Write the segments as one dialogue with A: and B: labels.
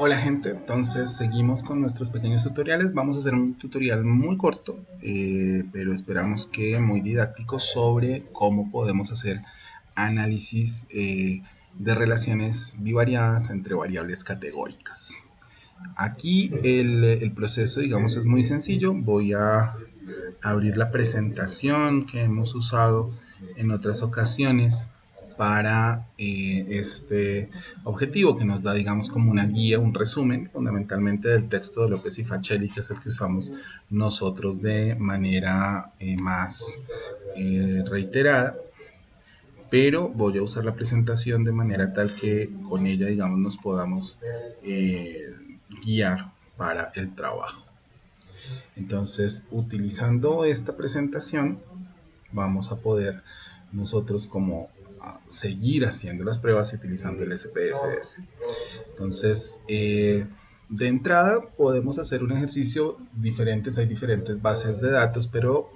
A: Hola gente, entonces seguimos con nuestros pequeños tutoriales. Vamos a hacer un tutorial muy corto, pero esperamos que muy didáctico sobre cómo podemos hacer análisis de relaciones bivariadas entre variables categóricas. Aquí el proceso, digamos, es muy sencillo. Voy a abrir la presentación que hemos usado en otras ocasiones para este objetivo que nos da, digamos, como una guía, un resumen fundamentalmente del texto de López y Facelli, que es el que usamos nosotros de manera más reiterada, pero voy a usar la presentación de manera tal que con ella, digamos, nos podamos guiar para el trabajo. Entonces, utilizando esta presentación, vamos a poder nosotros como seguir haciendo las pruebas utilizando el SPSS. Entonces, de entrada podemos hacer un ejercicio diferente, hay diferentes bases de datos, pero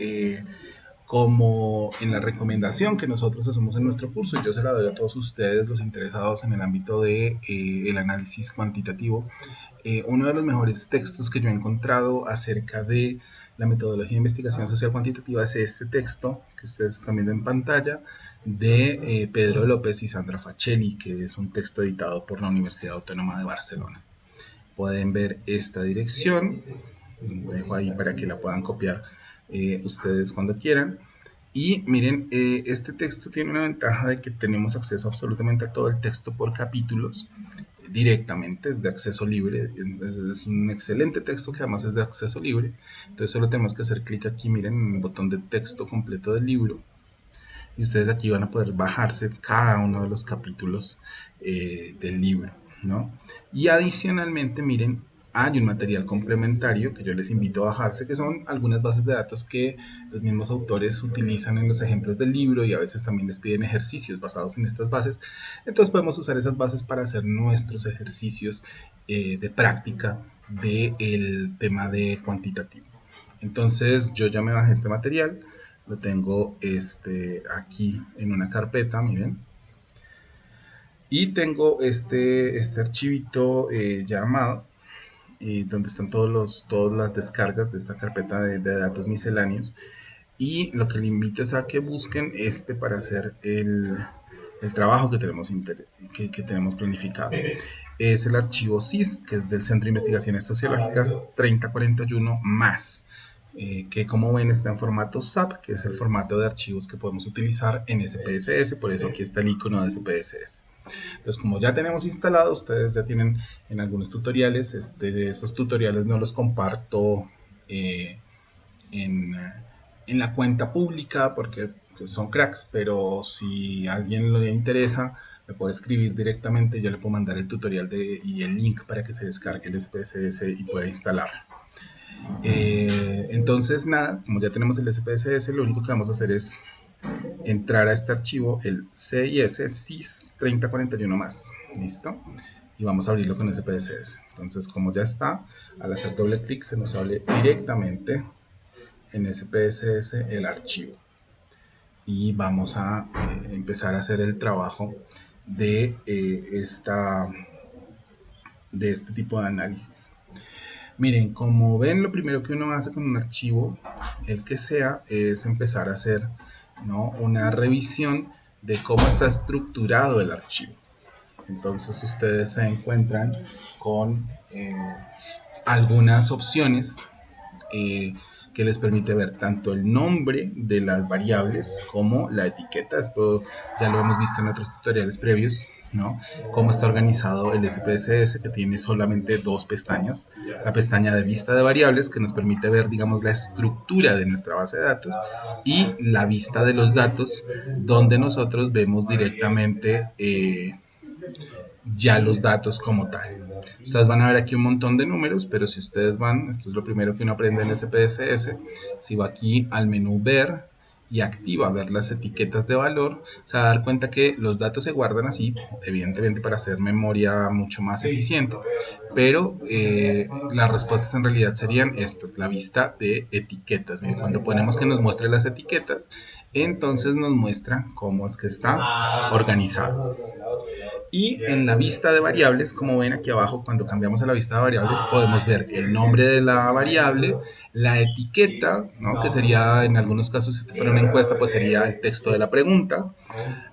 A: como en la recomendación que nosotros hacemos en nuestro curso, y yo se la doy a todos ustedes los interesados en el ámbito de el análisis cuantitativo, uno de los mejores textos que yo he encontrado acerca de la metodología de investigación social cuantitativa es este texto que ustedes están viendo en pantalla de Pedro López y Sandra Facelli, que es un texto editado por la Universidad Autónoma de Barcelona. Pueden ver esta dirección, lo dejo ahí para que la puedan copiar ustedes cuando quieran. Y miren, este texto tiene una ventaja de que tenemos acceso absolutamente a todo el texto por capítulos directamente, es de acceso libre, es un excelente texto que además es de acceso libre. Entonces solo tenemos que hacer clic aquí, miren, en el botón de texto completo del libro, y ustedes aquí van a poder bajarse cada uno de los capítulos del libro, ¿no? Y adicionalmente, miren, hay un material complementario que yo les invito a bajarse, que son algunas bases de datos que los mismos autores utilizan en los ejemplos del libro, y a veces también les piden ejercicios basados en estas bases. Entonces podemos usar esas bases para hacer nuestros ejercicios de práctica del tema de cuantitativo. Entonces yo ya me bajé este material, lo tengo aquí en una carpeta, miren. Y tengo este archivito ya armado, donde están todas las descargas de esta carpeta de datos misceláneos. Y lo que le invito es a que busquen para hacer el trabajo que tenemos planificado. Es el archivo SIS, que es del Centro de Investigaciones Sociológicas 3041 más, que como ven está en formato SAP, que es el formato de archivos que podemos utilizar en SPSS, por eso aquí está el icono de SPSS. Entonces, como ya tenemos instalado, ustedes ya tienen en algunos tutoriales, esos tutoriales no los comparto en, en la cuenta pública porque pues, son cracks, pero si a alguien le interesa, me puede escribir directamente, yo le puedo mandar el tutorial y el link para que se descargue el SPSS y pueda instalarlo. Entonces, nada, como ya tenemos el SPSS, lo único que vamos a hacer es entrar a este archivo, el CIS SIS 3041 más, ¿listo? Y vamos a abrirlo con SPSS. Entonces, como ya está, al hacer doble clic se nos abre directamente en SPSS el archivo. Y vamos a empezar a hacer el trabajo de, de este tipo de análisis. Miren, como ven, lo primero que uno hace con un archivo, el que sea, es empezar a hacer, ¿no?, una revisión de cómo está estructurado el archivo. Entonces ustedes se encuentran con algunas opciones que les permite ver tanto el nombre de las variables como la etiqueta. Esto ya lo hemos visto en otros tutoriales previos, ¿no? Cómo está organizado el SPSS, que tiene solamente dos pestañas. La pestaña de vista de variables, que nos permite ver, digamos, la estructura de nuestra base de datos, y la vista de los datos, donde nosotros vemos directamente ya los datos como tal. Ustedes van a ver aquí un montón de números, pero si ustedes van, esto es lo primero que uno aprende en SPSS, si va aquí al menú ver y activa ver las etiquetas de valor, se va a dar cuenta que los datos se guardan así, evidentemente para hacer memoria mucho más eficiente, pero las respuestas en realidad serían estas, la vista de etiquetas. Miren, cuando ponemos que nos muestre las etiquetas, entonces nos muestra cómo es que está organizado. Y en la vista de variables, como ven aquí abajo, cuando cambiamos a la vista de variables, podemos ver el nombre de la variable, la etiqueta, ¿no? Que sería, en algunos casos, si fuera una encuesta, pues sería el texto de la pregunta.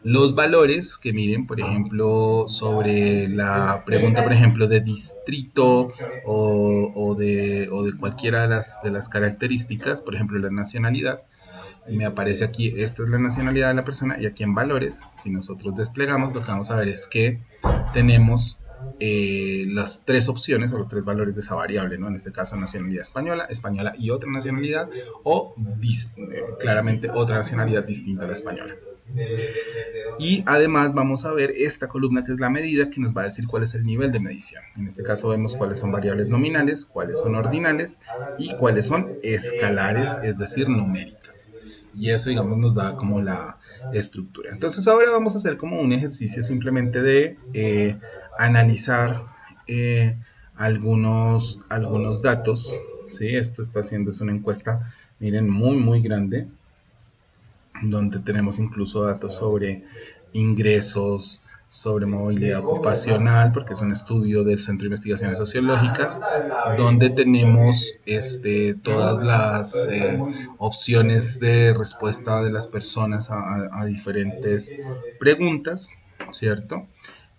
A: Los valores que miren, por ejemplo, sobre la pregunta, por ejemplo, de distrito o de cualquiera de las características, por ejemplo, la nacionalidad, me aparece aquí, esta es la nacionalidad de la persona, y aquí en valores, si nosotros desplegamos, lo que vamos a ver es que tenemos las tres opciones o los tres valores de esa variable, ¿no? En este caso, nacionalidad española, española y otra nacionalidad, o claramente otra nacionalidad distinta a la española. Y además vamos a ver esta columna que es la medida, que nos va a decir cuál es el nivel de medición. En este caso vemos cuáles son variables nominales, cuáles son ordinales y cuáles son escalares, es decir, numéricas. Y eso, digamos, nos da como la estructura. Entonces ahora vamos a hacer como un ejercicio simplemente de analizar algunos datos. ¿Sí? Esto está haciendo, es una encuesta, miren, muy grande, donde tenemos incluso datos sobre ingresos, sobre movilidad ocupacional, porque es un estudio del Centro de Investigaciones Sociológicas, donde tenemos todas las opciones de respuesta de las personas a diferentes preguntas, ¿cierto?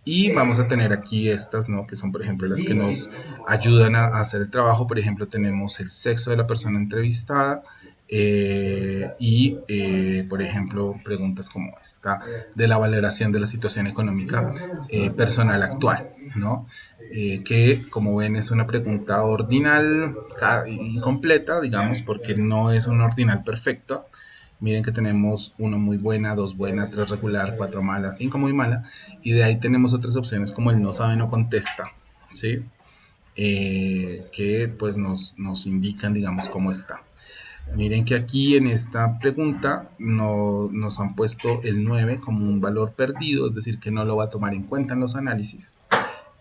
A: Y vamos a tener aquí estas, ¿no? Que son, por ejemplo, las que nos ayudan a hacer el trabajo. Por ejemplo, tenemos el sexo de la persona entrevistada, por ejemplo, preguntas como esta de la valoración de la situación económica personal actual, ¿no? Que, como ven, es una pregunta ordinal incompleta, digamos, porque no es un ordinal perfecto. Miren que tenemos 1 muy buena, 2 buena, 3 regular, 4 mala, 5 muy mala, y de ahí tenemos otras opciones como el no sabe, no contesta, ¿sí? Que pues nos indican, digamos, cómo está. Miren que aquí en esta pregunta nos han puesto el 9 como un valor perdido, es decir, que no lo va a tomar en cuenta en los análisis.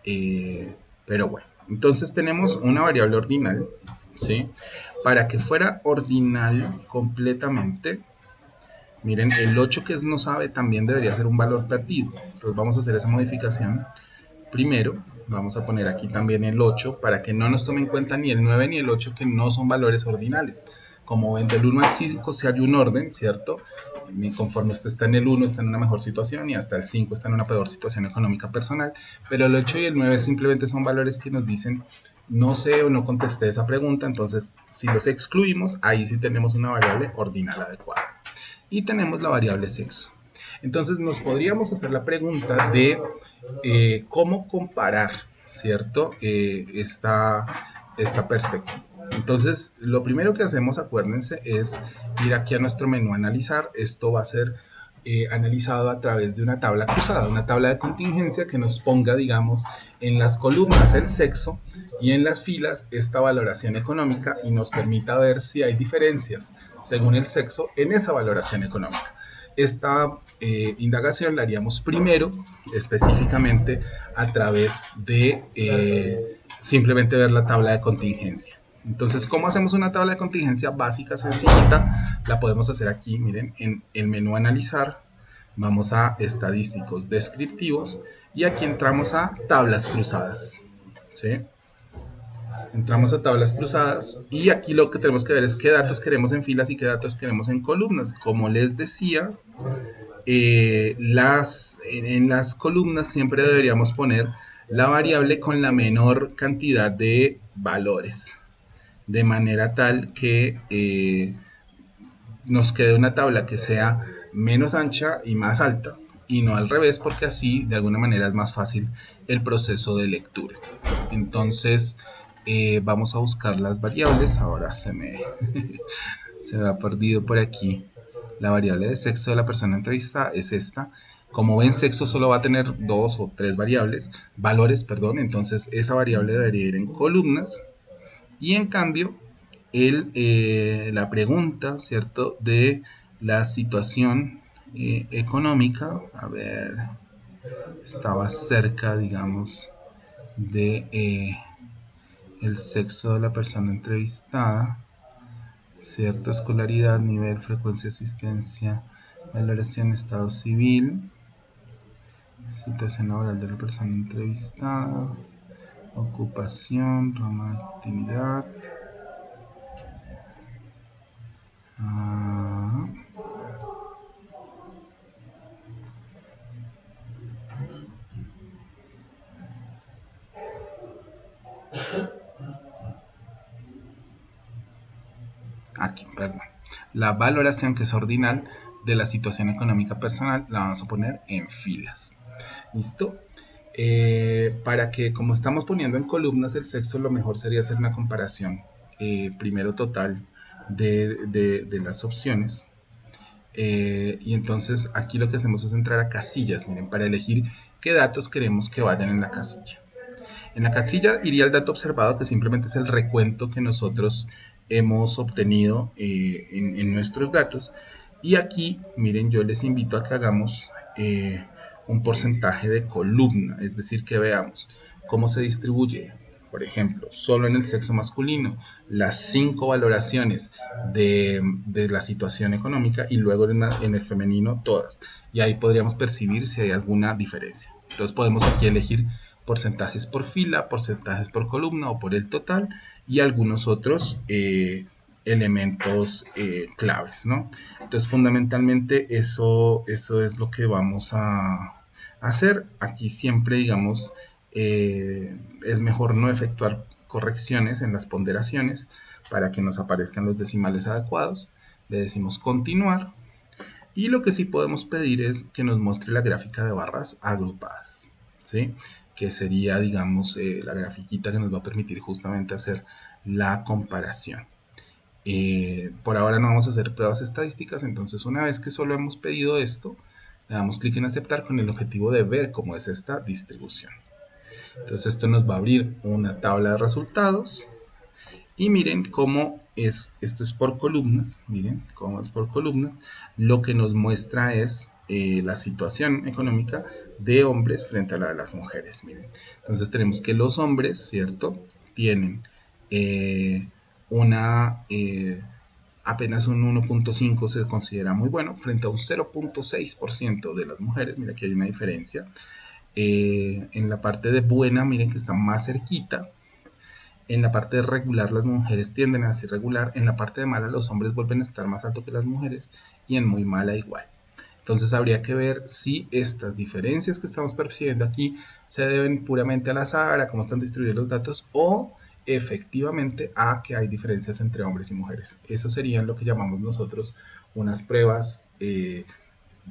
A: Pero bueno, entonces tenemos una variable ordinal, ¿sí? Para que fuera ordinal completamente, miren, el 8 que es no sabe también debería ser un valor perdido. Entonces vamos a hacer esa modificación. Primero, vamos a poner aquí también el 8 para que no nos tome en cuenta ni el 9 ni el 8, que no son valores ordinales. Como ven, del 1 al 5 si hay un orden, ¿cierto? Conforme usted está en el 1 está en una mejor situación y hasta el 5 está en una peor situación económica personal. Pero el 8 y el 9 simplemente son valores que nos dicen no sé o no contesté esa pregunta. Entonces, si los excluimos, ahí sí tenemos una variable ordinal adecuada. Y tenemos la variable sexo. Entonces nos podríamos hacer la pregunta de cómo comparar, ¿cierto? Esta perspectiva. Entonces, lo primero que hacemos, acuérdense, es ir aquí a nuestro menú analizar. Esto va a ser analizado a través de una tabla cruzada, una tabla de contingencia que nos ponga, digamos, en las columnas el sexo y en las filas esta valoración económica, y nos permita ver si hay diferencias según el sexo en esa valoración económica. Esta indagación la haríamos primero específicamente a través de simplemente ver la tabla de contingencia. Entonces, ¿cómo hacemos una tabla de contingencia básica, sencillita? La podemos hacer aquí, miren, en el menú analizar, vamos a estadísticos descriptivos y aquí entramos a tablas cruzadas, ¿sí? Entramos a tablas cruzadas y aquí lo que tenemos que ver es qué datos queremos en filas y qué datos queremos en columnas. Como les decía, en las columnas siempre deberíamos poner la variable con la menor cantidad de valores, de manera tal que nos quede una tabla que sea menos ancha y más alta, y no al revés, porque así de alguna manera es más fácil el proceso de lectura. Entonces vamos a buscar las variables. Ahora se me ha perdido por aquí. La variable de sexo de la persona entrevistada es esta. Como ven, sexo solo va a tener 2 o 3 valores, perdón. Entonces esa variable debería ir en columnas. Y en cambio, la pregunta, ¿cierto? De la situación económica, a ver, estaba cerca, digamos, de el sexo de la persona entrevistada, ¿cierto? Escolaridad, nivel, frecuencia, asistencia, valoración, estado civil, Situación laboral de la persona entrevistada, ocupación, rama de actividad. Aquí, perdón. La valoración, que es ordinal, de la situación económica personal, la vamos a poner en filas. ¿Listo? Para que, como estamos poniendo en columnas el sexo, lo mejor sería hacer una comparación primero total de las opciones. Y entonces aquí lo que hacemos es entrar a casillas, miren, para elegir qué datos queremos que vayan en la casilla. En la casilla iría el dato observado, que simplemente es el recuento que nosotros hemos obtenido en nuestros datos. Y aquí, miren, yo les invito a que hagamos un porcentaje de columna, es decir, que veamos cómo se distribuye, por ejemplo, solo en el sexo masculino, las 5 valoraciones de la situación económica, y luego en el femenino todas. Y ahí podríamos percibir si hay alguna diferencia. Entonces podemos aquí elegir porcentajes por fila, porcentajes por columna o por el total, y algunos otros elementos claves, ¿no? Entonces fundamentalmente eso es lo que vamos a hacer. Aquí siempre, digamos, es mejor no efectuar correcciones en las ponderaciones para que nos aparezcan los decimales adecuados. Le decimos continuar, y lo que sí podemos pedir es que nos muestre la gráfica de barras agrupadas, ¿sí? Que sería, digamos, la grafiquita que nos va a permitir justamente hacer la comparación. Por ahora no vamos a hacer pruebas estadísticas, entonces una vez que solo hemos pedido esto, le damos clic en aceptar con el objetivo de ver cómo es esta distribución. Entonces esto nos va a abrir una tabla de resultados. Y miren cómo esto es por columnas, miren cómo es por columnas. Lo que nos muestra es la situación económica de hombres frente a la de las mujeres, miren. Entonces tenemos que los hombres, ¿cierto? Tienen apenas un 1.5 se considera muy bueno, frente a un 0.6% de las mujeres. Mira que hay una diferencia. En la parte de buena, miren que está más cerquita. En la parte de regular las mujeres tienden a ser regular, en la parte de mala los hombres vuelven a estar más alto que las mujeres, y en muy mala igual. Entonces habría que ver si estas diferencias que estamos percibiendo aquí se deben puramente al azar, a cómo están distribuidos los datos, o efectivamente a que hay diferencias entre hombres y mujeres. Eso serían lo que llamamos nosotros unas pruebas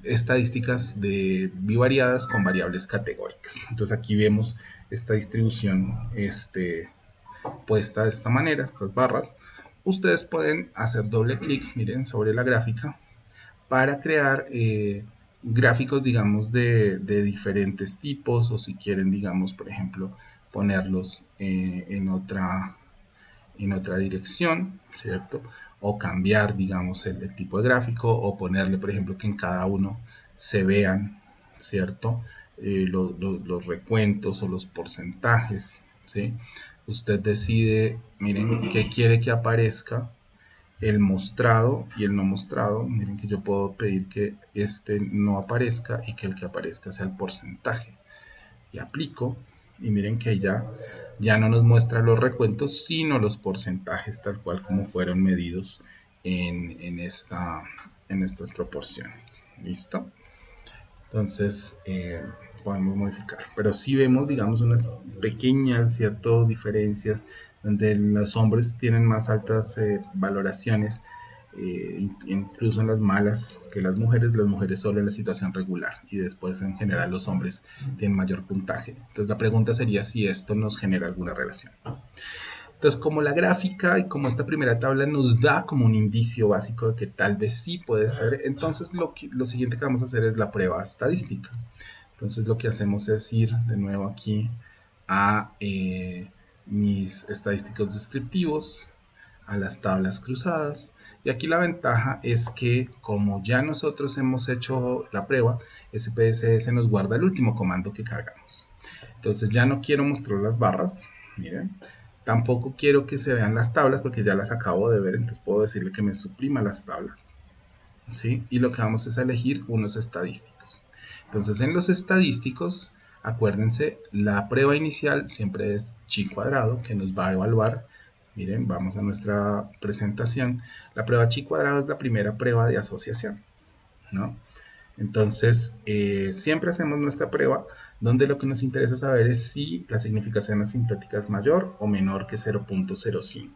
A: estadísticas de bivariadas con variables categóricas. Entonces aquí vemos esta distribución puesta de esta manera, estas barras. Ustedes pueden hacer doble clic, miren, sobre la gráfica para crear gráficos, digamos, de diferentes tipos, o si quieren, digamos, por ejemplo, ponerlos en otra dirección, ¿cierto? O cambiar, digamos, el tipo de gráfico, o ponerle, por ejemplo, que en cada uno se vean, ¿cierto? Los recuentos o los porcentajes, ¿sí? Usted decide, miren, qué quiere que aparezca, el mostrado y el no mostrado. Miren que yo puedo pedir que este no aparezca y que el que aparezca sea el porcentaje. Y aplico, y miren que ya no nos muestra los recuentos, sino los porcentajes tal cual como fueron medidos en estas proporciones. ¿Listo? Entonces podemos modificar, pero sí vemos, digamos, unas pequeñas, ciertas diferencias donde los hombres tienen más altas valoraciones, incluso en las malas, que las mujeres solo en la situación regular, y después en general los hombres tienen mayor puntaje. Entonces la pregunta sería si esto nos genera alguna relación. Entonces, como la gráfica y como esta primera tabla nos da como un indicio básico de que tal vez sí puede ser, entonces lo siguiente que vamos a hacer es la prueba estadística. Entonces lo que hacemos es ir de nuevo aquí a mis estadísticos descriptivos, a las tablas cruzadas, y aquí la ventaja es que como ya nosotros hemos hecho la prueba, SPSS nos guarda el último comando que cargamos. Entonces ya no quiero mostrar las barras, miren. Tampoco quiero que se vean las tablas porque ya las acabo de ver, entonces puedo decirle que me suprima las tablas. ¿sí? Y lo que vamos es a elegir unos estadísticos. Entonces, en los estadísticos, acuérdense, la prueba inicial siempre es chi cuadrado, que nos va a evaluar. Miren, vamos a nuestra presentación. La prueba chi cuadrado es la primera prueba de asociación, ¿no? Entonces, siempre hacemos nuestra prueba donde lo que nos interesa saber es si la significación asintótica es mayor o menor que 0.05.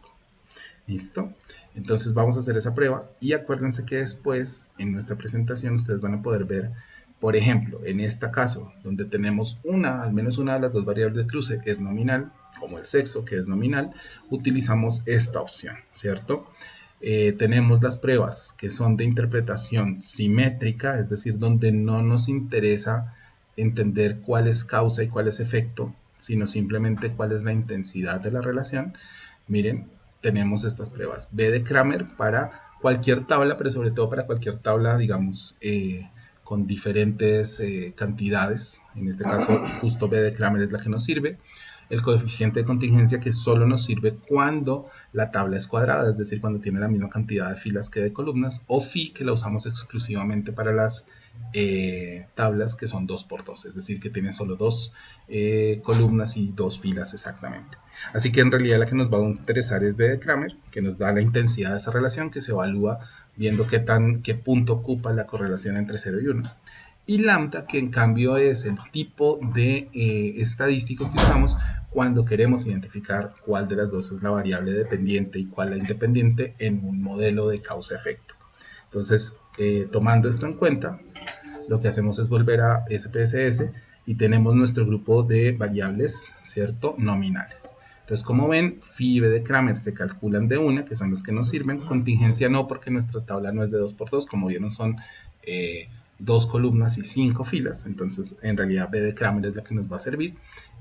A: ¿Listo? Entonces vamos a hacer esa prueba y acuérdense que después en nuestra presentación ustedes van a poder ver, por ejemplo, en este caso, donde tenemos al menos una de las dos variables de cruce es nominal, como el sexo que es nominal, utilizamos esta opción, ¿cierto? Tenemos las pruebas que son de interpretación simétrica, es decir, donde no nos interesa entender cuál es causa y cuál es efecto, sino simplemente cuál es la intensidad de la relación. Miren, tenemos estas pruebas. B de Kramer para cualquier tabla, pero sobre todo para cualquier tabla, digamos, con diferentes cantidades. En este caso, justo B de Kramer es la que nos sirve. El coeficiente de contingencia que solo nos sirve cuando la tabla es cuadrada, es decir, cuando tiene la misma cantidad de filas que de columnas, o phi, que la usamos exclusivamente para las tablas que son 2×2, es decir, que tiene solo dos columnas y dos filas exactamente. Así que en realidad la que nos va a interesar es B de Kramer, que nos da la intensidad de esa relación, que se evalúa viendo qué punto ocupa la correlación entre 0 y 1. Y lambda, que en cambio es el tipo de estadístico que usamos cuando queremos identificar cuál de las dos es la variable dependiente y cuál la independiente en un modelo de causa-efecto. Entonces, tomando esto en cuenta, lo que hacemos es volver a SPSS y tenemos nuestro grupo de variables, ¿cierto? Nominales. Entonces, como ven, phi y B de Kramer se calculan de una, que son las que nos sirven. Contingencia no, porque nuestra tabla no es de 2×2, como vieron son dos columnas y 5 filas. Entonces, en realidad B de Kramer es la que nos va a servir.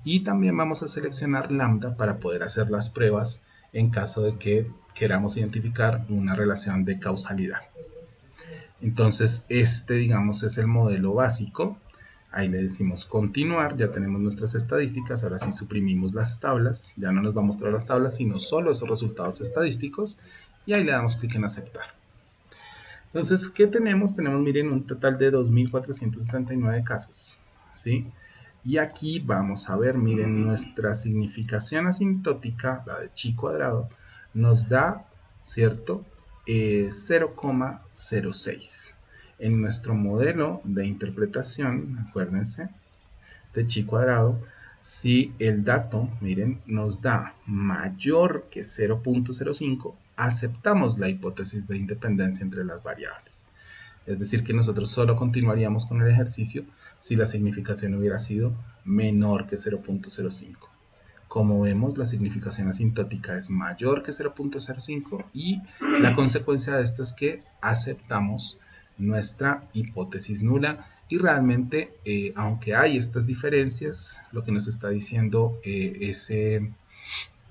A: Y también vamos a seleccionar lambda para poder hacer las pruebas en caso de que queramos identificar una relación de causalidad. Entonces, digamos, es el modelo básico. Ahí le decimos continuar, ya tenemos nuestras estadísticas, ahora sí suprimimos las tablas, ya no nos va a mostrar las tablas, sino solo esos resultados estadísticos, y ahí le damos clic en aceptar. Entonces, ¿qué tenemos? Tenemos, miren, un total de 2.479 casos, ¿sí? Y aquí vamos a ver, miren, nuestra significación asintótica, la de chi cuadrado, nos da, ¿cierto? 0,06. En nuestro modelo de interpretación, acuérdense, de chi cuadrado, si el dato, miren, nos da mayor que 0.05, aceptamos la hipótesis de independencia entre las variables. Es decir, que nosotros solo continuaríamos con el ejercicio si la significación hubiera sido menor que 0.05. Como vemos, la significación asintótica es mayor que 0.05 y la consecuencia de esto es que aceptamos nuestra hipótesis nula y realmente, aunque hay estas diferencias, lo que nos está diciendo ese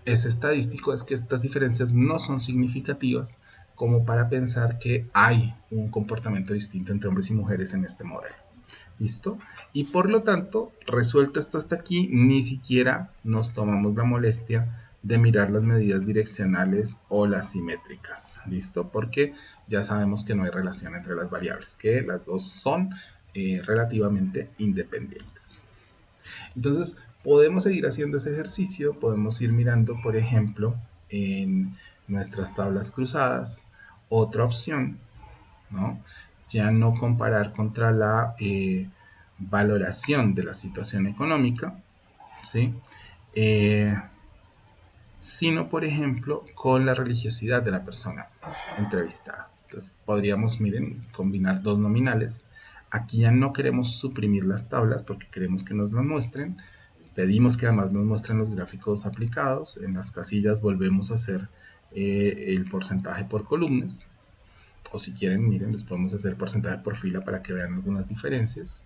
A: estadístico es que estas diferencias no son significativas como para pensar que hay un comportamiento distinto entre hombres y mujeres en este modelo. ¿Listo? Y por lo tanto, resuelto esto hasta aquí, ni siquiera nos tomamos la molestia de mirar las medidas direccionales o las simétricas. ¿Listo? Porque ya sabemos que no hay relación entre las variables, que las dos son relativamente independientes. Entonces, podemos seguir haciendo ese ejercicio, podemos ir mirando, por ejemplo, en nuestras tablas cruzadas, otra opción, ¿no? Ya no comparar contra la valoración de la situación económica, ¿sí? Sino, por ejemplo, con la religiosidad de la persona entrevistada. Entonces, podríamos, miren, combinar dos nominales. Aquí ya no queremos suprimir las tablas porque queremos que nos las muestren. Pedimos que además nos muestren los gráficos aplicados. En las casillas volvemos a hacer el porcentaje por columnas. O si quieren, miren, les podemos hacer porcentaje por fila para que vean algunas diferencias,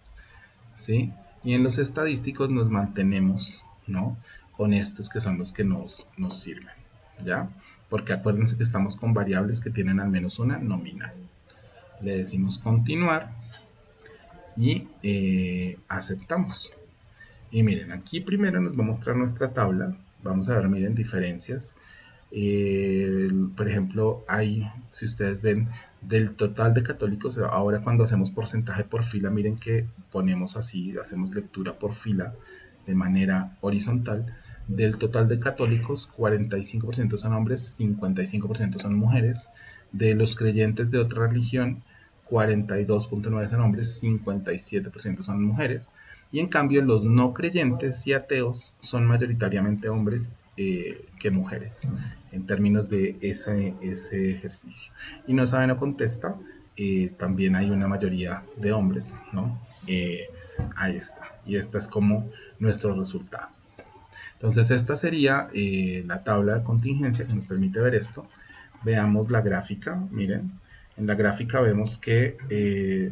A: ¿sí? Y en los estadísticos nos mantenemos, ¿no? Con estos que son los que nos sirven, ¿ya? Porque acuérdense que estamos con variables que tienen al menos una nominal. Le decimos continuar y aceptamos. Y miren, aquí primero nos va a mostrar nuestra tabla. Vamos a ver, miren, diferencias. Por ejemplo, hay, si ustedes ven, del total de católicos, ahora cuando hacemos porcentaje por fila, miren que ponemos así, hacemos lectura por fila de manera horizontal. Del total de católicos, 45% son hombres, 55% son mujeres. De los creyentes de otra religión, 42.9 son hombres, 57% son mujeres. Y en cambio, los no creyentes y ateos son mayoritariamente hombres que mujeres en términos de ese ejercicio. Y no sabe, no contesta, también hay una mayoría de hombres, ¿no? Ahí está. Y esta es como nuestro resultado. Entonces esta sería la tabla de contingencia que nos permite ver esto. Veamos la gráfica, miren. En la gráfica vemos que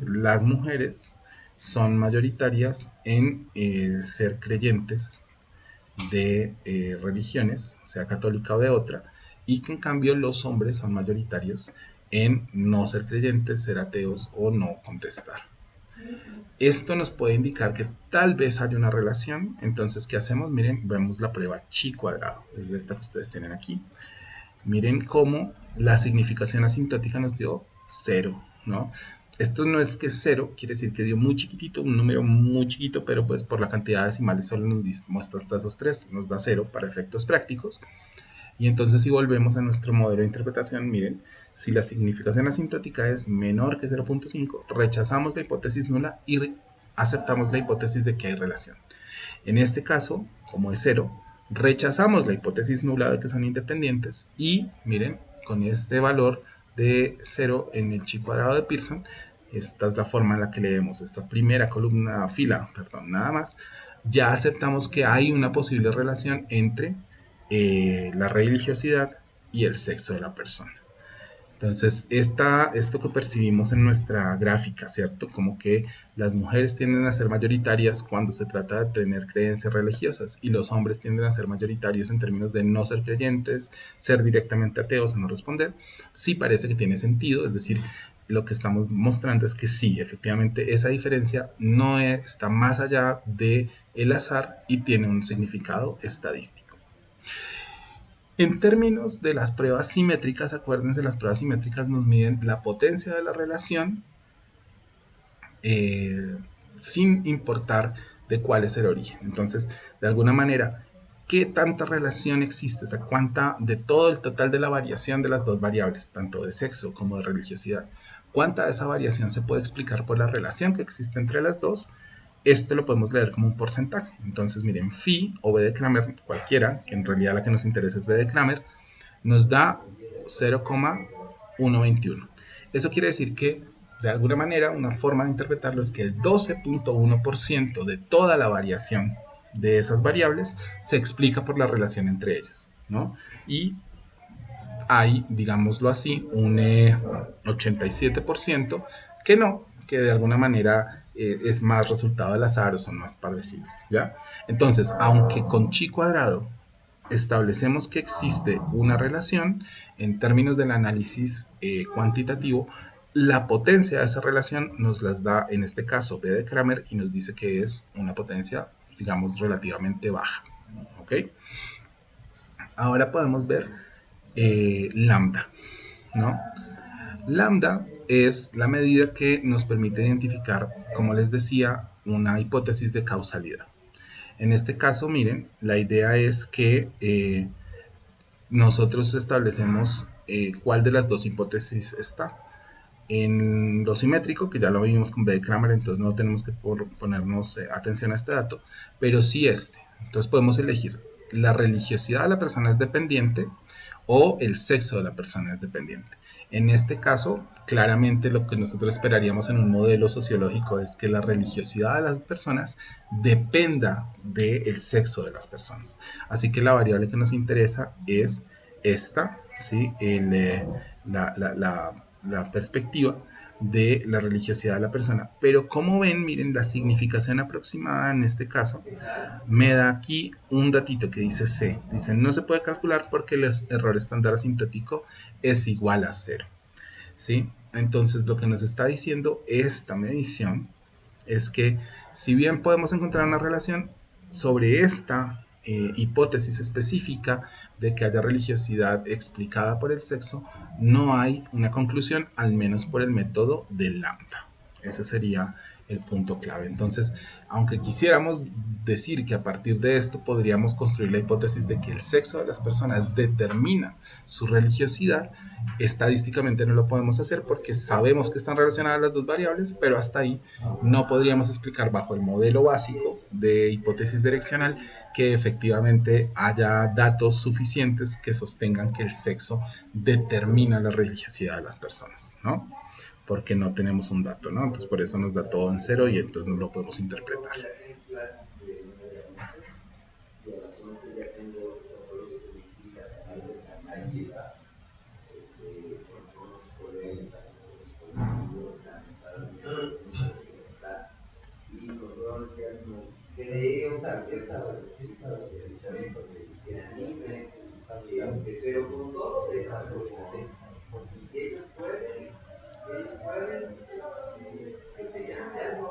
A: las mujeres son mayoritarias en ser creyentes de religiones, sea católica o de otra, y que en cambio los hombres son mayoritarios en no ser creyentes, ser ateos o no contestar. Esto nos puede indicar que tal vez haya una relación. Entonces, ¿qué hacemos? Miren, vemos la prueba chi cuadrado, es de esta que ustedes tienen aquí. Miren cómo la significación asintótica nos dio 0, ¿no? Esto no es que 0, quiere decir que dio muy chiquitito, un número muy chiquito, pero pues por la cantidad de decimales solo nos muestra hasta esos 3, nos da 0 para efectos prácticos. Y entonces si volvemos a nuestro modelo de interpretación, miren, si la significación asintótica es menor que 0.5, rechazamos la hipótesis nula y aceptamos la hipótesis de que hay relación. En este caso, como es 0, rechazamos la hipótesis nula de que son independientes y miren, con este valor de 0 en el chi cuadrado de Pearson, esta es la forma en la que leemos esta primera columna, fila, perdón, nada más, ya aceptamos que hay una posible relación entre la religiosidad y el sexo de la persona. Entonces, esto que percibimos en nuestra gráfica, ¿cierto? Como que las mujeres tienden a ser mayoritarias cuando se trata de tener creencias religiosas y los hombres tienden a ser mayoritarios en términos de no ser creyentes, ser directamente ateos o no responder. Sí parece que tiene sentido, es decir, lo que estamos mostrando es que sí, efectivamente, esa diferencia no está más allá del azar y tiene un significado estadístico. En términos de las pruebas simétricas, acuérdense, las pruebas simétricas nos miden la potencia de la relación sin importar de cuál es el origen. Entonces, de alguna manera, ¿qué tanta relación existe? O sea, ¿cuánta de todo el total de la variación de las dos variables, tanto de sexo como de religiosidad, cuánta de esa variación se puede explicar por la relación que existe entre las dos? Esto lo podemos leer como un porcentaje. Entonces, miren, phi o b de Kramer, cualquiera, que en realidad la que nos interesa es b de Kramer, nos da 0,121. Eso quiere decir que, de alguna manera, una forma de interpretarlo es que el 12.1% de toda la variación de esas variables se explica por la relación entre ellas, ¿no? Y hay, digámoslo así, un 87% que no, que de alguna manera es más resultado del azar o son más parecidos, ¿ya? Entonces, aunque con chi cuadrado establecemos que existe una relación en términos del análisis cuantitativo, la potencia de esa relación nos las da, en este caso, B de Kramer, y nos dice que es una potencia, digamos, relativamente baja, ¿ok? Ahora podemos ver lambda, ¿no? Lambda es la medida que nos permite identificar, como les decía, una hipótesis de causalidad. En este caso, miren, la idea es que nosotros establecemos cuál de las dos hipótesis está. En lo simétrico, que ya lo vimos con B de Kramer, entonces no tenemos que ponernos atención a este dato, pero sí este. Entonces podemos elegir la religiosidad de la persona es dependiente o el sexo de la persona es dependiente. En este caso, claramente lo que nosotros esperaríamos en un modelo sociológico es que la religiosidad de las personas dependa del sexo de las personas. Así que la variable que nos interesa es esta, ¿sí? La perspectiva de la religiosidad de la persona. Pero como ven, miren, la significación aproximada en este caso me da aquí un datito que dice C. Dice, no se puede calcular porque el error estándar asintótico es igual a 0. ¿Sí? Entonces lo que nos está diciendo esta medición es que si bien podemos encontrar una relación sobre esta hipótesis específica de que haya religiosidad explicada por el sexo, no hay una conclusión, al menos por el método de Lambda. Ese sería el punto clave. Entonces, aunque quisiéramos decir que a partir de esto podríamos construir la hipótesis de que el sexo de las personas determina su religiosidad, estadísticamente no lo podemos hacer porque sabemos que están relacionadas las dos variables, pero hasta ahí no podríamos explicar bajo el modelo básico de hipótesis direccional que efectivamente haya datos suficientes que sostengan que el sexo determina la religiosidad de las personas, ¿no? Porque no tenemos un dato, ¿no? Entonces por eso nos da todo en cero y entonces no lo podemos interpretar.
B: Pero con todo de esta sociedad, si ellos pueden, que te llamen, ¿no?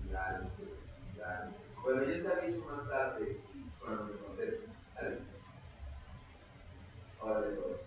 B: Claro, claro. Bueno, yo te aviso más tarde si, cuando me contesten, ¿vale? Ahora de todos.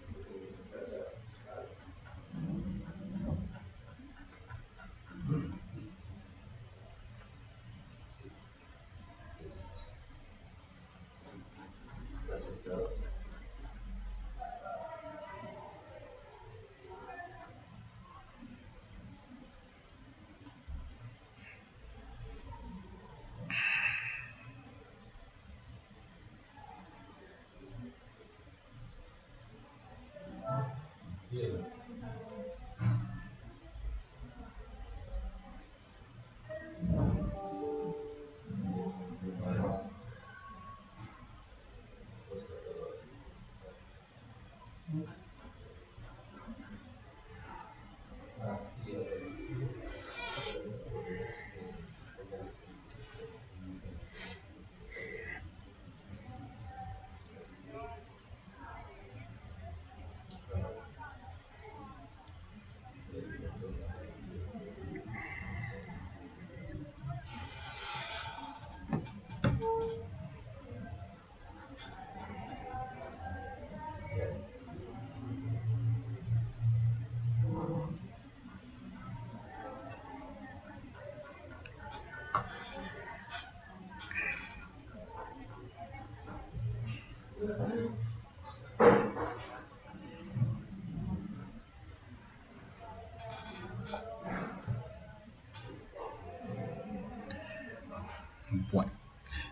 A: Bueno,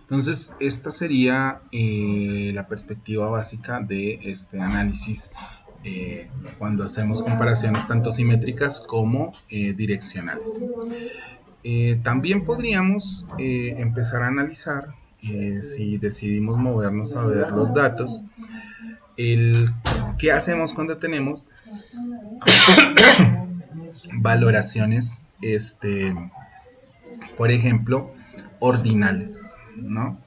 A: entonces esta sería la perspectiva básica de este análisis cuando hacemos comparaciones tanto simétricas como direccionales. También podríamos empezar a analizar, si decidimos movernos a ver los datos, qué hacemos cuando tenemos valoraciones, por ejemplo, ordinales, ¿no?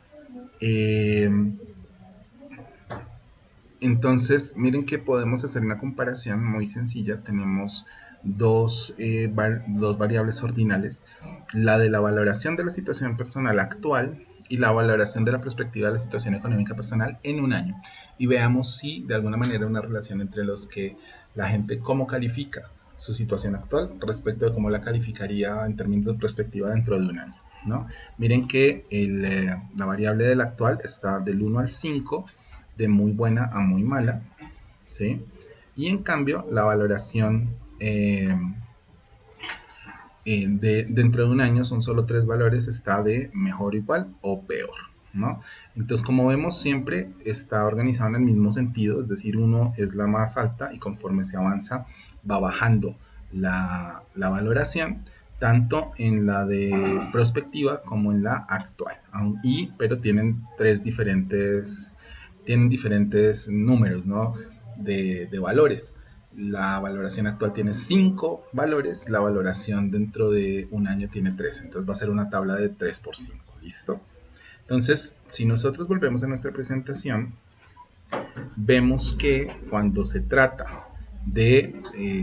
A: Entonces, miren que podemos hacer una comparación muy sencilla. Tenemos dos variables ordinales, la de la valoración de la situación personal actual y la valoración de la perspectiva de la situación económica personal en un año. Y veamos si de alguna manera hay una relación entre los que la gente cómo califica su situación actual respecto de cómo la calificaría en términos de perspectiva dentro de un año, ¿no? Miren que la variable del actual está del 1 al 5, de muy buena a muy mala, ¿sí? Y en cambio, la valoración dentro de un año son solo 3 valores, está de mejor, igual o peor, ¿no? Entonces, como vemos, siempre está organizado en el mismo sentido, es decir, 1 es la más alta y conforme se avanza va bajando la valoración, tanto en la de prospectiva como en la actual, pero tienen diferentes números, ¿no? de valores. La valoración actual tiene 5 valores, la valoración dentro de un año tiene 3, entonces va a ser una tabla de 3 por 5, ¿listo? Entonces, si nosotros volvemos a nuestra presentación, vemos que cuando se trata de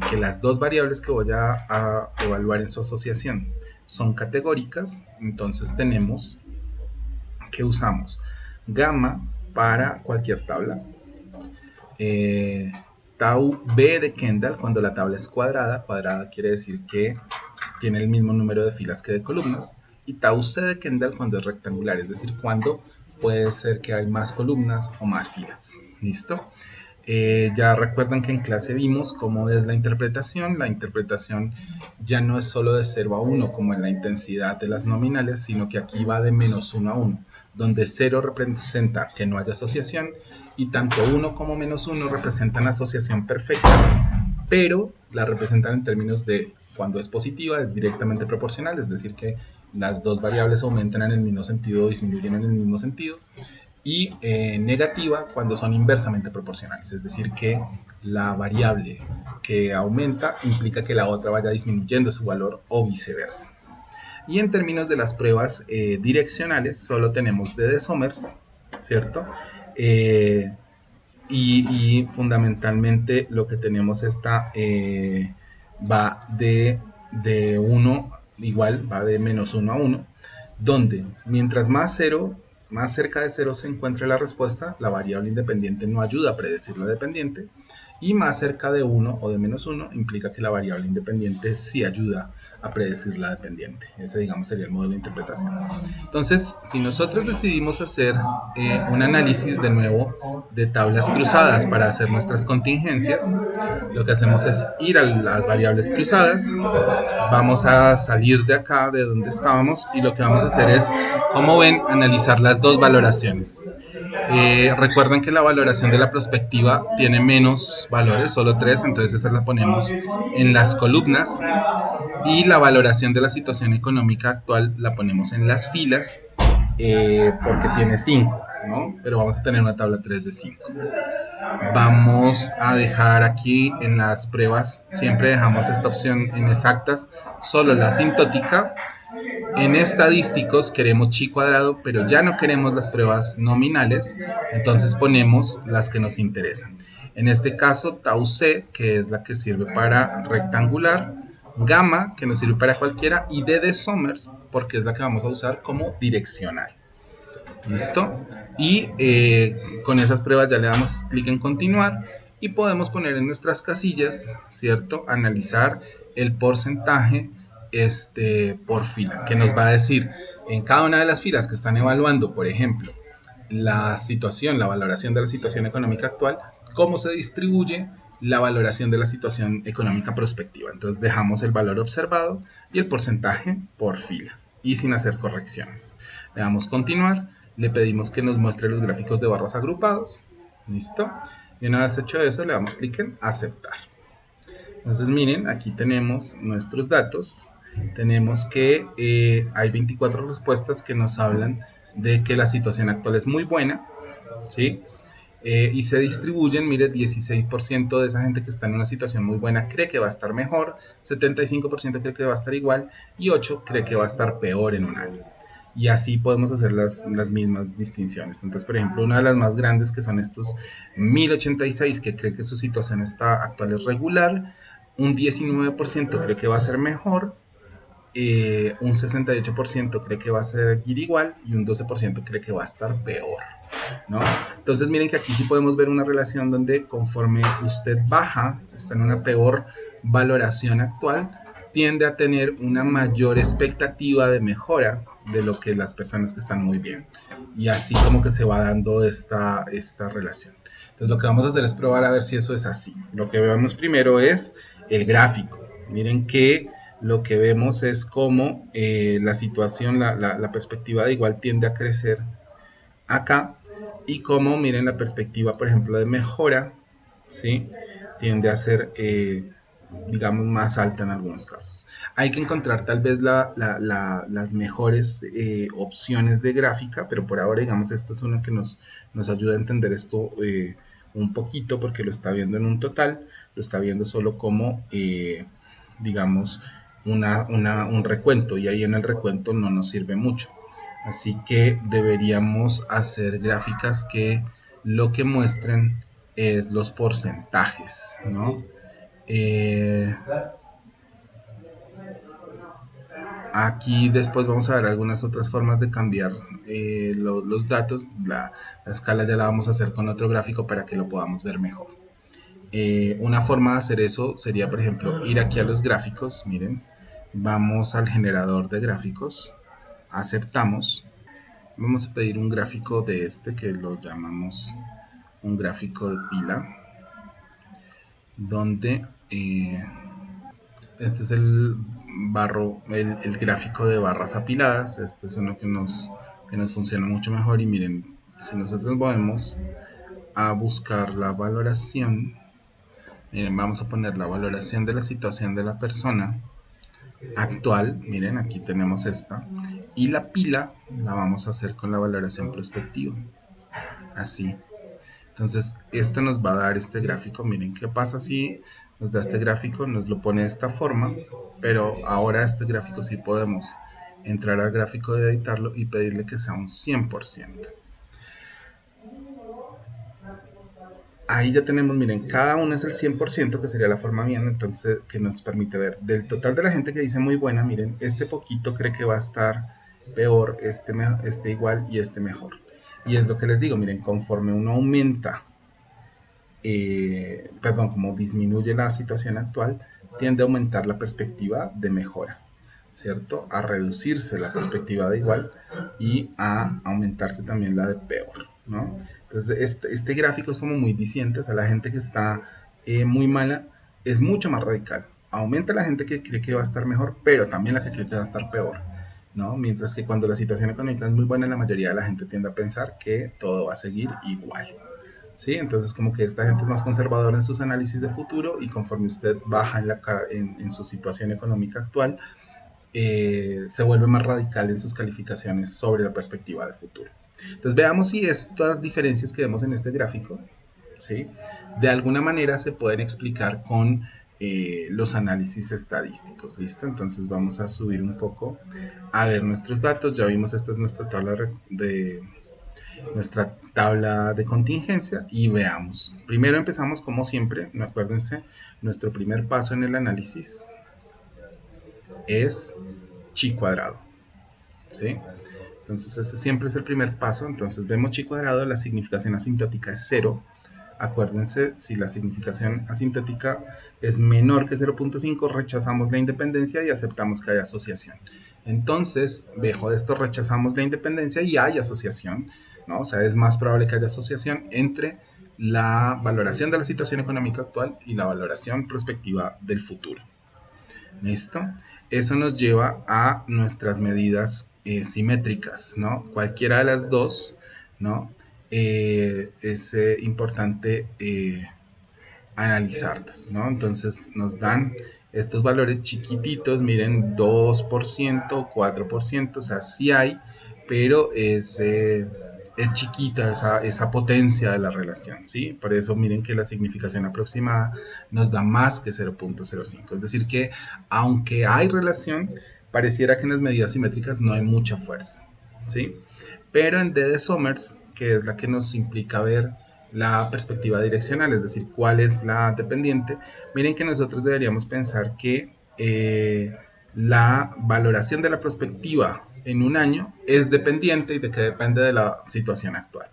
A: que las dos variables que voy a evaluar en su asociación son categóricas, entonces tenemos que usamos gamma para cualquier tabla, tau b de Kendall cuando la tabla es cuadrada, cuadrada quiere decir que tiene el mismo número de filas que de columnas, y tau c de Kendall cuando es rectangular, es decir, cuando puede ser que hay más columnas o más filas. ¿Listo? Ya recuerdan que en clase vimos cómo es la interpretación. La interpretación ya no es solo de 0 a 1 como en la intensidad de las nominales, sino que aquí va de menos 1 a 1, donde 0 representa que no haya asociación y tanto 1 como menos 1 representan asociación perfecta, pero la representan en términos de cuando es positiva es directamente proporcional, es decir que las dos variables aumentan en el mismo sentido o disminuyen en el mismo sentido, y negativa cuando son inversamente proporcionales, es decir que la variable que aumenta implica que la otra vaya disminuyendo su valor o viceversa. Y en términos de las pruebas direccionales solo tenemos D de Somers, ¿cierto? Y fundamentalmente lo que tenemos va de 1, igual va de menos 1 a 1, donde mientras más cerca de 0 se encuentre la respuesta, la variable independiente no ayuda a predecir la dependiente, y más cerca de 1 o de menos 1 implica que la variable independiente sí ayuda a predecir la dependiente. Ese, digamos, sería el modelo de interpretación. Entonces, si nosotros decidimos hacer un análisis de nuevo de tablas cruzadas para hacer nuestras contingencias, lo que hacemos es ir a las variables cruzadas, vamos a salir de acá, de donde estábamos, y lo que vamos a hacer es, como ven, analizar las dos valoraciones. Recuerden que la valoración de la prospectiva tiene menos valores, solo 3, entonces esa la ponemos en las columnas, y la valoración de la situación económica actual la ponemos en las filas, porque tiene 5, ¿no? Pero vamos a tener una tabla 3 de 5. Vamos a dejar aquí en las pruebas, siempre dejamos esta opción en exactas, solo la asintótica. En estadísticos queremos chi cuadrado, pero ya no queremos las pruebas nominales, entonces ponemos las que nos interesan. En este caso, tau c, que es la que sirve para rectangular, gamma, que nos sirve para cualquiera, y d de Somers, porque es la que vamos a usar como direccional. ¿Listo? Y con esas pruebas ya le damos clic en continuar y podemos poner en nuestras casillas, ¿cierto? Analizar el porcentaje por fila, que nos va a decir en cada una de las filas que están evaluando, por ejemplo, la valoración de la situación económica actual, cómo se distribuye la valoración de la situación económica prospectiva. Entonces dejamos el valor observado y el porcentaje por fila y sin hacer correcciones. Le damos continuar, le pedimos que nos muestre los gráficos de barras agrupados, listo, y una vez hecho eso le damos clic en aceptar. Entonces miren, aquí tenemos nuestros datos, tenemos que hay 24 respuestas que nos hablan de que la situación actual es muy buena, ¿sí? Y se distribuyen, mire, 16% de esa gente que está en una situación muy buena cree que va a estar mejor, 75% cree que va a estar igual y 8% cree que va a estar peor en un año. Y así podemos hacer las mismas distinciones. Entonces, por ejemplo, una de las más grandes, que son estos 1086, que cree que su situación actual es regular, un 19% cree que va a ser mejor, un 68% cree que va a seguir igual y un 12% cree que va a estar peor, ¿no? Entonces miren que aquí sí podemos ver una relación donde conforme usted baja, está en una peor valoración actual, tiende a tener una mayor expectativa de mejora de lo que las personas que están muy bien. Y así como que se va dando esta relación. Entonces lo que vamos a hacer es probar a ver si eso es así. Lo que vemos primero es el gráfico. Miren que lo que vemos es cómo la situación, la perspectiva de igual tiende a crecer acá, y cómo, miren, la perspectiva, por ejemplo, de mejora, ¿sí? Tiende a ser, digamos, más alta en algunos casos. Hay que encontrar tal vez las mejores opciones de gráfica, pero por ahora, digamos, esta es una que nos ayuda a entender esto un poquito, porque lo está viendo en un total, lo está viendo solo como, digamos, un recuento, y ahí en el recuento no nos sirve mucho. Así que deberíamos hacer gráficas que lo que muestren es los porcentajes, ¿no? Eh, Aquí después vamos a ver algunas otras formas de cambiar los datos. La escala ya la vamos a hacer con otro gráfico para que lo podamos ver mejor. Una forma de hacer eso sería, por ejemplo, ir aquí a los gráficos. Miren, vamos al generador de gráficos, aceptamos. Vamos a pedir un gráfico de este que lo llamamos un gráfico de pila, donde este es el gráfico de barras apiladas. Este es uno que nos funciona mucho mejor. Y miren, si nosotros vamos a buscar la valoración, miren, vamos a poner la valoración de la situación de la persona actual. Miren, aquí tenemos esta. Y la pila la vamos a hacer con la valoración prospectiva. Así. Entonces, esto nos va a dar este gráfico. Miren, ¿qué pasa si nos da este gráfico? Nos lo pone de esta forma, pero ahora este gráfico sí podemos entrar al gráfico de editarlo y pedirle que sea un 100%. Ahí ya tenemos, miren, cada uno es el 100%, que sería la forma bien, entonces que nos permite ver del total de la gente que dice muy buena. Miren, este poquito cree que va a estar peor, este igual y este mejor. Y es lo que les digo, miren, conforme uno aumenta, como disminuye la situación actual, tiende a aumentar la perspectiva de mejora, ¿cierto? A reducirse la perspectiva de igual y a aumentarse también la de peor, ¿no? Entonces, este gráfico es como muy diciente. O sea, la gente que está muy mala es mucho más radical. Aumenta la gente que cree que va a estar mejor, pero también la que cree que va a estar peor, ¿no? Mientras que cuando la situación económica es muy buena, la mayoría de la gente tiende a pensar que todo va a seguir igual. ¿Sí? Entonces como que esta gente es más conservadora en sus análisis de futuro, y conforme usted baja en su situación económica actual, se vuelve más radical en sus calificaciones sobre la perspectiva de futuro. Entonces veamos si estas diferencias que vemos en este gráfico, ¿sí?, de alguna manera se pueden explicar con los análisis estadísticos. ¿Listo? Entonces vamos a subir un poco a ver nuestros datos. Ya vimos, esta es nuestra tabla de contingencia, y veamos. Primero empezamos como siempre. Acuérdense, nuestro primer paso en el análisis es chi cuadrado, ¿sí? Entonces ese siempre es el primer paso. Entonces vemos chi cuadrado, la significación asintótica es 0. Acuérdense, si la significación asintótica es menor que 0.5, rechazamos la independencia y aceptamos que haya asociación. Entonces, dejo de esto, rechazamos la independencia y hay asociación, ¿no? O sea, es más probable que haya asociación entre la valoración de la situación económica actual y la valoración prospectiva del futuro. ¿Listo? Eso nos lleva a nuestras medidas simétricas, ¿no? Cualquiera de las dos, ¿no? Es importante analizarlas, ¿no? Entonces nos dan estos valores chiquititos. Miren, 2%, 4%, o sea, sí hay, pero es chiquita esa potencia de la relación, ¿sí? Por eso miren que la significación aproximada nos da más que 0.05. Es decir que, aunque hay relación, pareciera que en las medidas simétricas no hay mucha fuerza, ¿sí? Pero en D de Somers, que es la que nos implica ver la perspectiva direccional, es decir, cuál es la dependiente, miren que nosotros deberíamos pensar que la valoración de la perspectiva en un año es dependiente, y de que depende de la situación actual.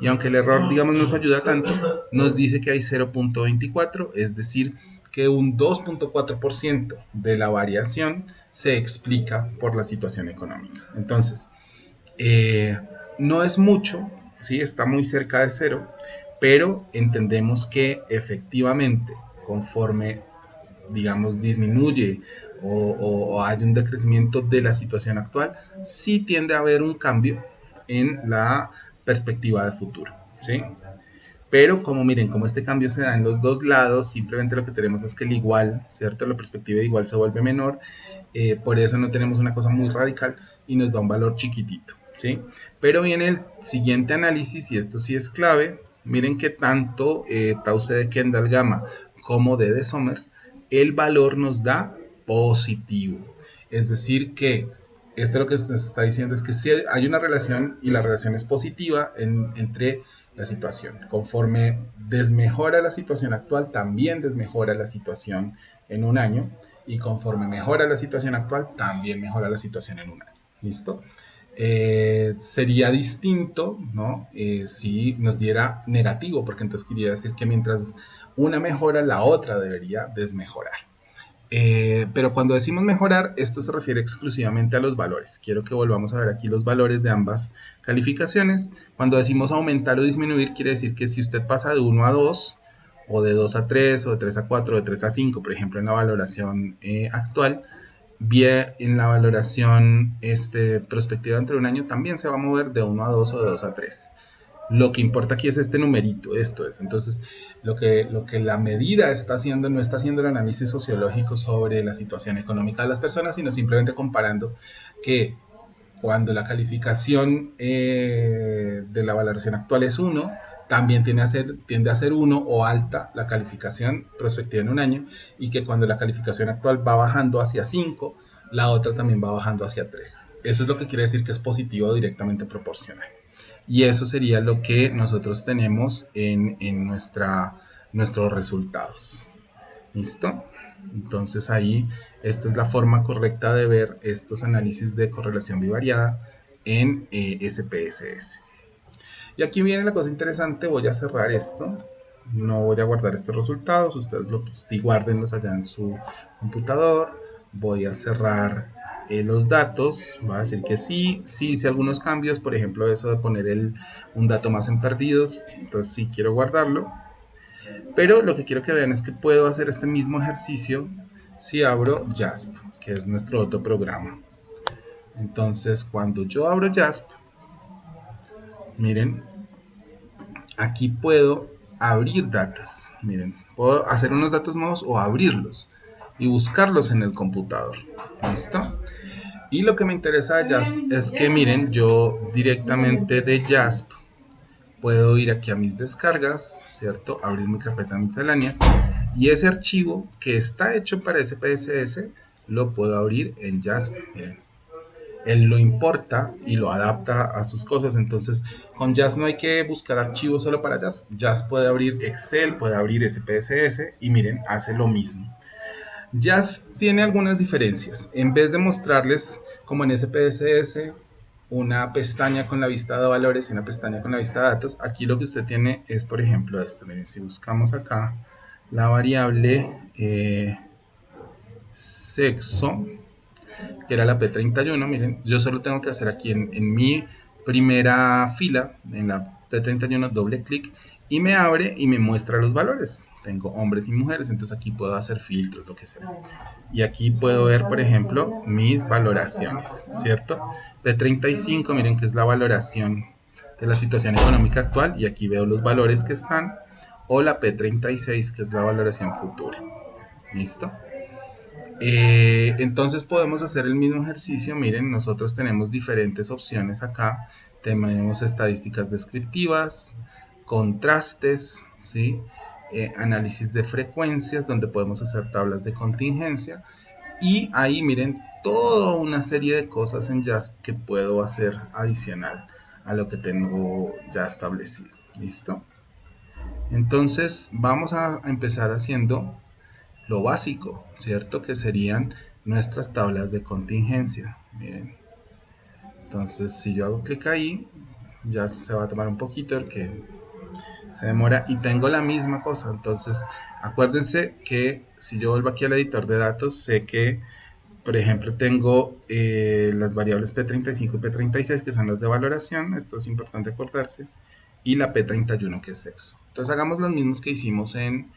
A: Y aunque el error, digamos, nos ayuda tanto, nos dice que hay 0.24, es decir, que un 2.4% de la variación se explica por la situación económica. Entonces, no es mucho, ¿sí? Está muy cerca de 0, pero entendemos que efectivamente, conforme, digamos, disminuye o hay un decrecimiento de la situación actual, sí tiende a haber un cambio en la perspectiva de futuro, ¿sí? Pero como miren, como este cambio se da en los dos lados, simplemente lo que tenemos es que el igual, ¿cierto? La perspectiva de igual se vuelve menor. Por eso no tenemos una cosa muy radical y nos da un valor chiquitito, ¿sí? Pero viene el siguiente análisis, y esto sí es clave. Miren que tanto tau c de Kendall gamma como D de Somers, el valor nos da positivo. Es decir que esto lo que nos está diciendo es que si hay una relación, y la relación es positiva entre la situación. Conforme desmejora la situación actual, también desmejora la situación en un año. Y conforme mejora la situación actual, también mejora la situación en un año. ¿Listo? Sería distinto, ¿no? Si nos diera negativo, porque entonces quería decir que mientras una mejora, la otra debería desmejorar. Pero cuando decimos mejorar, esto se refiere exclusivamente a los valores. Quiero que volvamos a ver aquí los valores de ambas calificaciones. Cuando decimos aumentar o disminuir, quiere decir que si usted pasa de 1 a 2, o de 2 a 3, o de 3 a 4, o de 3 a 5, por ejemplo, en la valoración actual, bien, en la valoración prospectiva entre un año también se va a mover de 1 a 2 o de 2 a 3. Lo que importa aquí es este numerito, esto es. Entonces, lo que la medida está haciendo, no está haciendo el análisis sociológico sobre la situación económica de las personas, sino simplemente comparando que cuando la calificación de la valoración actual es 1, también tiende a ser 1 o alta la calificación prospectiva en un año, y que cuando la calificación actual va bajando hacia 5, la otra también va bajando hacia 3. Eso es lo que quiere decir que es positivo directamente proporcional. Y eso sería lo que nosotros tenemos en nuestros resultados. ¿Listo? Entonces ahí esta es la forma correcta de ver estos análisis de correlación bivariada en SPSS. Y aquí viene la cosa interesante, voy a cerrar esto, no voy a guardar estos resultados, ustedes sí guárdenlos allá en su computador, voy a cerrar los datos, va a decir que sí hice algunos cambios, por ejemplo eso de poner un dato más en perdidos, entonces sí quiero guardarlo, pero lo que quiero que vean es que puedo hacer este mismo ejercicio si abro JASP, que es nuestro otro programa. Entonces cuando yo abro JASP, miren, aquí puedo abrir datos. Miren, puedo hacer unos datos nuevos o abrirlos y buscarlos en el computador. ¿Listo? Y lo que me interesa de JASP es que miren, yo directamente de JASP puedo ir aquí a mis descargas, ¿cierto? Abrir mi carpeta misceláneas y ese archivo que está hecho para SPSS lo puedo abrir en JASP. Miren, él lo importa y lo adapta a sus cosas. Entonces, con Jazz no hay que buscar archivos solo para Jazz. Jazz puede abrir Excel, puede abrir SPSS y miren, hace lo mismo. Jazz tiene algunas diferencias. En vez de mostrarles, como en SPSS, una pestaña con la vista de valores y una pestaña con la vista de datos, aquí lo que usted tiene es, por ejemplo, esto. Miren, si buscamos acá la variable sexo, que era la P31, miren, yo solo tengo que hacer aquí en mi primera fila, en la P31, doble clic, y me abre y me muestra los valores. Tengo hombres y mujeres, entonces aquí puedo hacer filtros, lo que sea. Y aquí puedo ver, por ejemplo, mis valoraciones, ¿cierto? P35, miren que es la valoración de la situación económica actual, y aquí veo los valores que están, o la P36, que es la valoración futura. ¿Listo? Entonces podemos hacer el mismo ejercicio. Miren, nosotros tenemos diferentes opciones acá. Tenemos estadísticas descriptivas, contrastes, ¿sí? Análisis de frecuencias, donde podemos hacer tablas de contingencia. Y ahí miren toda una serie de cosas en JASP que puedo hacer adicional a lo que tengo ya establecido. ¿Listo? Entonces vamos a empezar haciendo lo básico, ¿cierto? Que serían nuestras tablas de contingencia. Miren. Entonces, si yo hago clic ahí, ya se va a tomar un poquito porque se demora y tengo la misma cosa. Entonces, acuérdense que si yo vuelvo aquí al editor de datos, sé que, por ejemplo, tengo las variables P35 y P36, que son las de valoración. Esto es importante acordarse. Y la P31, que es sexo. Entonces, hagamos los mismos que hicimos en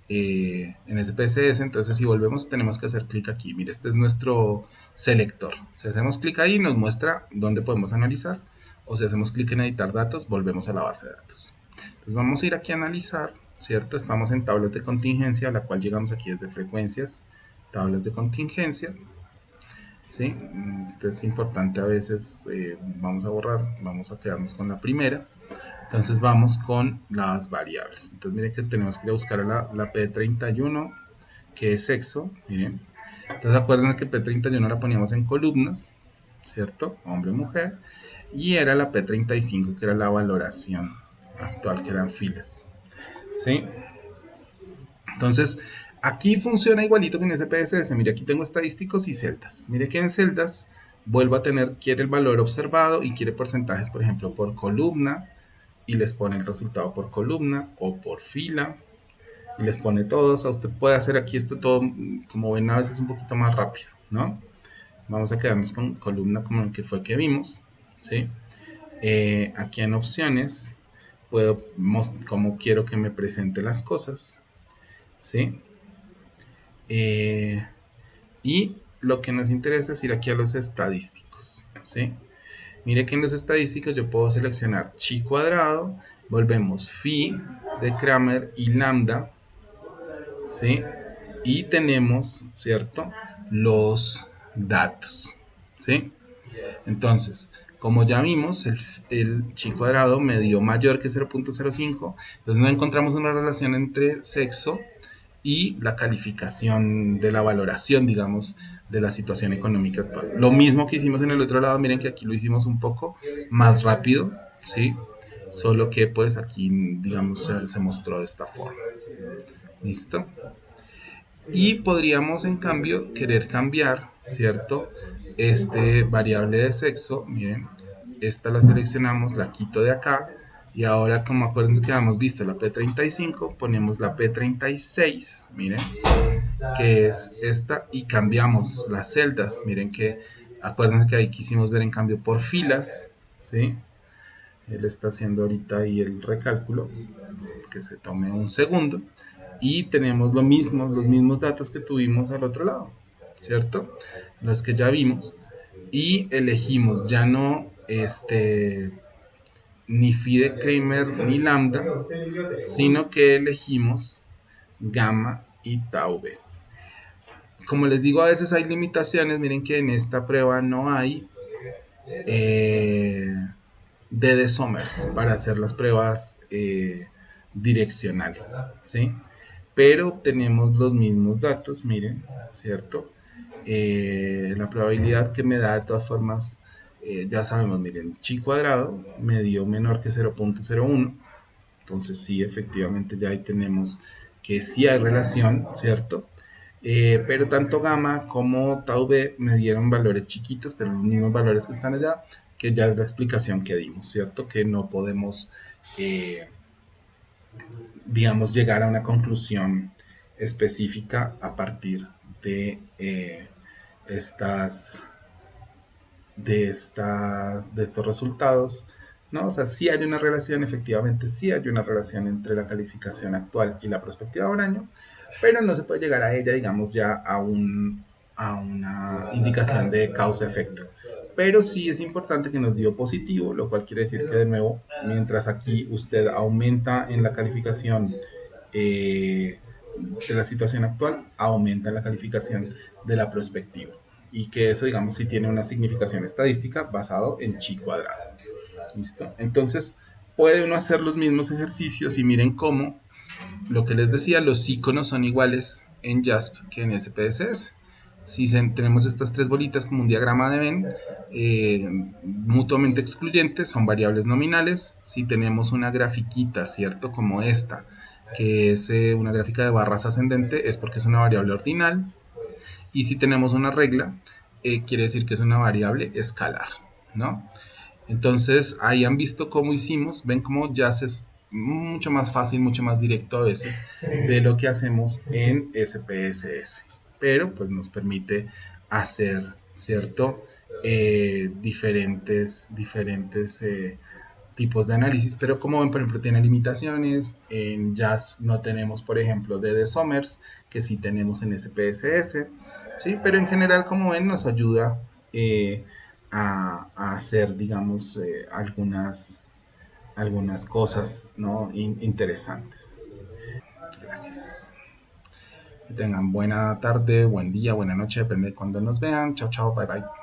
A: SPSS. Entonces si volvemos tenemos que hacer clic aquí. Mire, este es nuestro selector. Si hacemos clic ahí nos muestra dónde podemos analizar, o si hacemos clic en editar datos volvemos a la base de datos. Entonces vamos a ir aquí a analizar, ¿cierto? Estamos en tablas de contingencia, a la cual llegamos aquí desde frecuencias, tablas de contingencia, ¿sí? Esto es importante a veces. Vamos a borrar, vamos a quedarnos con la primera. Entonces vamos con las variables. Entonces miren que tenemos que ir a buscar la P31, que es sexo, miren. Entonces acuérdense que P31 la poníamos en columnas, ¿cierto? Hombre, mujer. Y era la P35, que era la valoración actual, que eran filas, ¿sí? Entonces, aquí funciona igualito que en SPSS. Mire, aquí tengo estadísticos y celdas. Mire que en celdas vuelvo a tener, quiere el valor observado y quiere porcentajes, por ejemplo, por columna, y les pone el resultado por columna o por fila, y les pone todos. A usted puede hacer aquí esto todo, como ven, a veces un poquito más rápido, ¿no? Vamos a quedarnos con columna como el que fue que vimos, ¿sí? Aquí en opciones puedo, como quiero que me presente las cosas, ¿sí? Y lo que nos interesa es ir aquí a los estadísticos, ¿sí? Mire que en los estadísticos yo puedo seleccionar chi cuadrado, volvemos phi de Kramer y lambda, ¿sí? Y tenemos, ¿cierto? Los datos, ¿sí? Entonces, como ya vimos, el chi cuadrado me dio mayor que 0.05, entonces no encontramos una relación entre sexo y la calificación de la valoración, digamos, de la situación económica actual. Lo mismo que hicimos en el otro lado, miren que aquí lo hicimos un poco más rápido, ¿sí? Solo que pues aquí, digamos, se mostró de esta forma. ¿Listo? Y podríamos en cambio querer cambiar, ¿cierto? Este variable de sexo, miren, esta la seleccionamos, la quito de acá, y ahora como acuérdense que habíamos visto la P35, ponemos la P36, miren, que es esta, y cambiamos las celdas, miren que, acuérdense que ahí quisimos ver en cambio por filas, ¿sí? Él está haciendo ahorita ahí el recálculo, que se tome un segundo, y tenemos los mismos datos que tuvimos al otro lado, ¿cierto? Los que ya vimos, y elegimos ya no ni phi de Kramer ni lambda, sino que elegimos gamma y tau b. Como les digo, a veces hay limitaciones. Miren que en esta prueba no hay de Somers para hacer las pruebas direccionales, ¿sí? Pero tenemos los mismos datos, miren, ¿cierto? La probabilidad que me da de todas formas, ya sabemos, miren, chi cuadrado me dio menor que 0.01, entonces sí, efectivamente ya ahí tenemos que sí hay relación, ¿cierto? Pero tanto gamma como tau b me dieron valores chiquitos, pero los mismos valores que están allá, que ya es la explicación que dimos, ¿cierto? Que no podemos, digamos, llegar a una conclusión específica a partir de estas, de estos resultados, ¿no? O sea, sí hay una relación, efectivamente sí hay una relación entre la calificación actual y la perspectiva de un año, pero no se puede llegar a ella, digamos, ya a una indicación de causa-efecto. Pero sí es importante que nos dio positivo, lo cual quiere decir que de nuevo, mientras aquí usted aumenta en la calificación de la situación actual, aumenta la calificación de la perspectiva. Y que eso, digamos, sí tiene una significación estadística basado en chi cuadrado. ¿Listo? Entonces, puede uno hacer los mismos ejercicios y miren cómo, lo que les decía, los iconos son iguales en JASP que en SPSS. Si tenemos estas tres bolitas como un diagrama de Venn, mutuamente excluyentes, son variables nominales. Si tenemos una grafiquita, ¿cierto? Como esta, que es una gráfica de barras ascendente, es porque es una variable ordinal. Y si tenemos una regla, quiere decir que es una variable escalar, ¿no? Entonces, ahí han visto cómo hicimos, ven cómo ya es mucho más fácil, mucho más directo a veces de lo que hacemos en SPSS. Pero pues nos permite hacer, ¿cierto? Diferentes tipos de análisis, pero como ven, por ejemplo, tiene limitaciones. En JASP no tenemos, por ejemplo, de Somers, que sí tenemos en SPSS, ¿sí? Pero en general, como ven, nos ayuda a hacer, digamos, algunas cosas, ¿no? Interesantes. Gracias. Que tengan buena tarde, buen día, buena noche, depende de cuando nos vean. Chao, chao, bye, bye.